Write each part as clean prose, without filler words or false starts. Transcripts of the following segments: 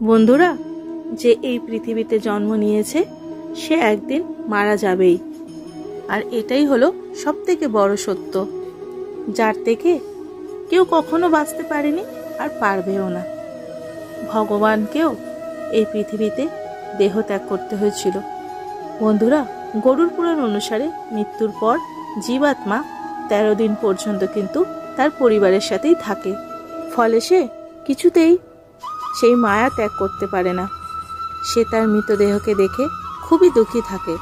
বন্ধুরা, যে এই পৃথিবীতে জন্ম নিয়েছে সে একদিন মারা যাবেই, আর এটাই হলো সবথেকে বড় সত্য, যার থেকে কেউ কখনো বাঁচতে পারেনি আর পারবেও না। ভগবানকেও এই পৃথিবীতে দেহ ত্যাগ করতে হয়েছিল। বন্ধুরা, গরুড় পুরাণ অনুসারে মৃত্যুর পর জীবাত্মা 13 দিন পর্যন্ত কিন্তু তার পরিবারের সাথেই থাকে, ফলে সে কিছুতেই সেই মায়া ত্যাগ করতে পারে না। সে তার মৃতদেহকে দেখে খুবই দুঃখী থাকে,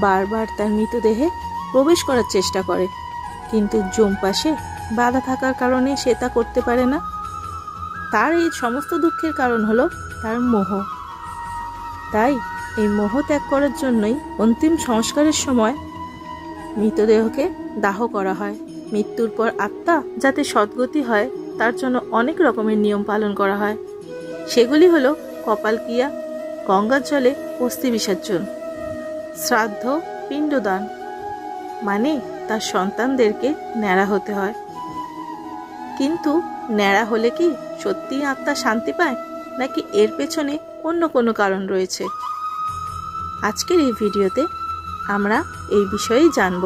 বারবার তার মৃতদেহে প্রবেশ করার চেষ্টা করে, কিন্তু যমপাশে বাধা থাকার কারণে সে তা করতে পারে না। তার এই সমস্ত দুঃখের কারণ হলো তার মোহ। তাই এই মোহ ত্যাগ করার জন্যই অন্তিম সংস্কারের সময় মৃতদেহকে দাহ করা হয়। মৃত্যুর পর আত্মা যাতে সদ্গতি হয় তার জন্য অনেক রকমের নিয়ম পালন করা হয়। সেগুলি হলো কপাল ক্রিয়া, গঙ্গার জলে অস্থি বিসর্জন, শ্রাদ্ধ, পিণ্ডদান, মানে তার সন্তানদেরকে ন্যাড়া হতে হয়। কিন্তু ন্যাড়া হলে কি সত্যিই আত্মা শান্তি পায়, নাকি এর পেছনে অন্য কোনো কারণ রয়েছে? আজকের এই ভিডিওতে আমরা এই বিষয়েই জানব।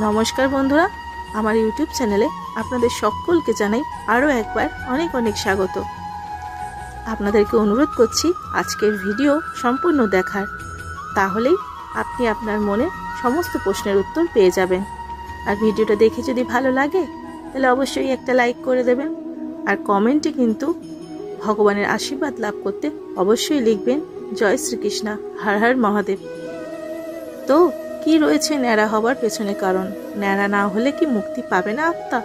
নমস্কার বন্ধুরা, আমার ইউটিউব চ্যানেলে আপনাদের সকলকে জানাই আরও একবার অনেক অনেক স্বাগত। আপনাদেরকে অনুরোধ করছি আজকের ভিডিও সম্পূর্ণ দেখার, তাহলেই আপনি আপনার মনে সমস্ত প্রশ্নের উত্তর পেয়ে যাবেন। আর ভিডিওটা দেখে যদি ভালো লাগে তাহলে অবশ্যই একটা লাইক করে দেবেন, আর কমেন্টে কিন্তু ভগবানের আশীর্বাদ লাভ করতে অবশ্যই লিখবেন জয় শ্রীকৃষ্ণ, হর হর মহাদেব। তো কি রয়েছে ন্যাড়া হবার পেছনে কারণ? ন্যাড়া না হলে কি মুক্তি পাবে না আত্মা?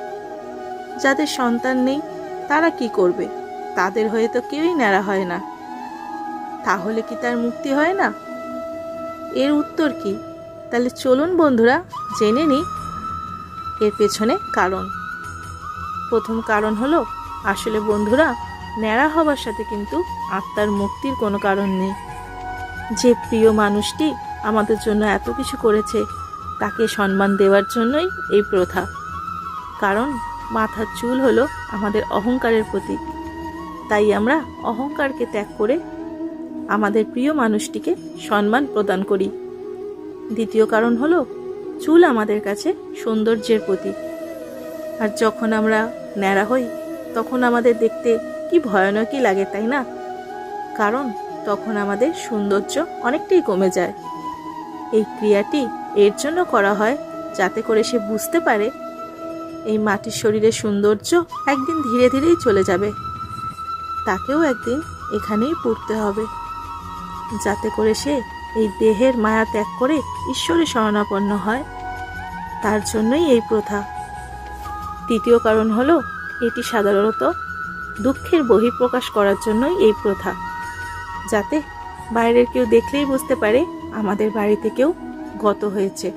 যাদের সন্তান নেই তারা কি করবে? তাদের হয়ে তো কেউই ন্যাড়া হয় না, তাহলে কি তার মুক্তি হয় না? এর উত্তর কি? তাহলে চলুন বন্ধুরা জেনে নিই এর পেছনে কারণ। প্রথম কারণ হলো, আসলে বন্ধুরা ন্যাড়া হবার সাথে কিন্তু আত্মার মুক্তির কোনো কারণ নেই। যে প্রিয় মানুষটি আমাদের জন্য এত কিছু করেছে তাকে সম্মান দেওয়ার জন্যই এই প্রথা। কারণ মাথার চুল হলো আমাদের অহংকারের প্রতীক, তাই আমরা অহংকারকে ত্যাগ করে আমাদের প্রিয় মানুষটিকে সম্মান প্রদান করি। দ্বিতীয় কারণ হলো, চুল আমাদের কাছে সৌন্দর্যের প্রতীক, আর যখন আমরা ন্যাড়া হই তখন আমাদের দেখতে কি ভয়ানকই লাগে, তাই না? কারণ তখন আমাদের সৌন্দর্য অনেকটাই কমে যায়। এই ক্রিয়াটি এর জন্য করা হয় যাতে করে সে বুঝতে পারে এই মাটির শরীরের সৌন্দর্য একদিন ধীরে ধীরেই চলে যাবে, তাকেও একদিন এখানেই পড়তে হবে, যাতে করে সে এই দেহের মায়া ত্যাগ করে ঈশ্বরের শরণাপন্ন হয়। তার জন্যই এই প্রথা। তৃতীয় কারণ হলো, এটি সাধারণত দুঃখের বহিঃপ্রকাশ করার জন্যই এই প্রথা, যাতে বাইরের কেউ দেখলেই বুঝতে পারে আমাদের বাড়িতে কেউ গত হয়েছে।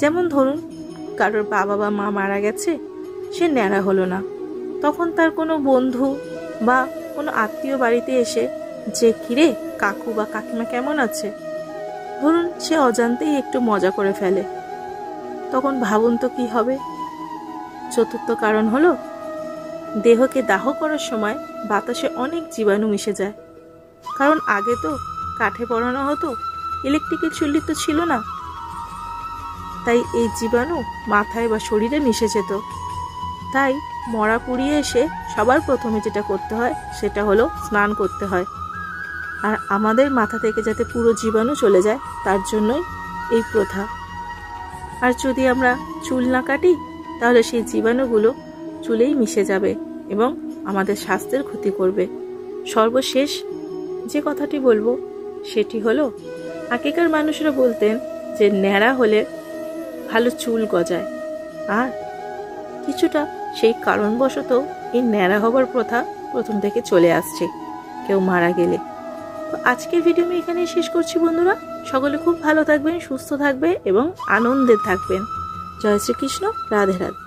যেমন ধরুন কারোর বাবা বা মা মারা গেছে, সে ন্যাড়া হলো না, তখন তার কোনো বন্ধু বা কোনো আত্মীয় বাড়িতে এসে যে কিরে কাকু বা কাকিমা কেমন আছে, ধরুন সে অজান্তেই একটু মজা করে ফেলে, তখন ভাবুন তো কি হবে। চতুর্থ কারণ হলো, দেহকে দাহ করার সময় বাতাসে অনেক জীবাণু মিশে যায়। কারণ আগে তো কাঠে পোড়ানো হতো, ইলেকট্রিকের চুল্লি তো ছিল না, তাই এই জীবাণু মাথায় বা শরীরে মিশে যেত। তাই মরা পুড়িয়ে এসে সবার প্রথমে যেটা করতে হয় সেটা হলো স্নান করতে হয়, আর আমাদের মাথা থেকে যাতে পুরো জীবাণু চলে যায় তার জন্যই এই প্রথা। আর যদি আমরা চুল না কাটি তাহলে সেই জীবাণুগুলো চুলেই মিশে যাবে এবং আমাদের স্বাস্থ্যের ক্ষতি করবে। সর্বশেষ যে কথাটি বলবো সেটি হলো, আগেকার মানুষরা বলতেন যে ন্যাড়া হলে ভালো চুল গজায়, আর কিছুটা সেই কারণবশত এই ন্যাড়া হবার প্রথা প্রথম থেকে চলে আসছে কেউ মারা গেলে। তো আজকের ভিডিও আমি এখানেই শেষ করছি বন্ধুরা। সকলে খুব ভালো থাকবেন, সুস্থ থাকবে এবং আনন্দে থাকবেন। জয় শ্রীকৃষ্ণ, রাধে রাধে।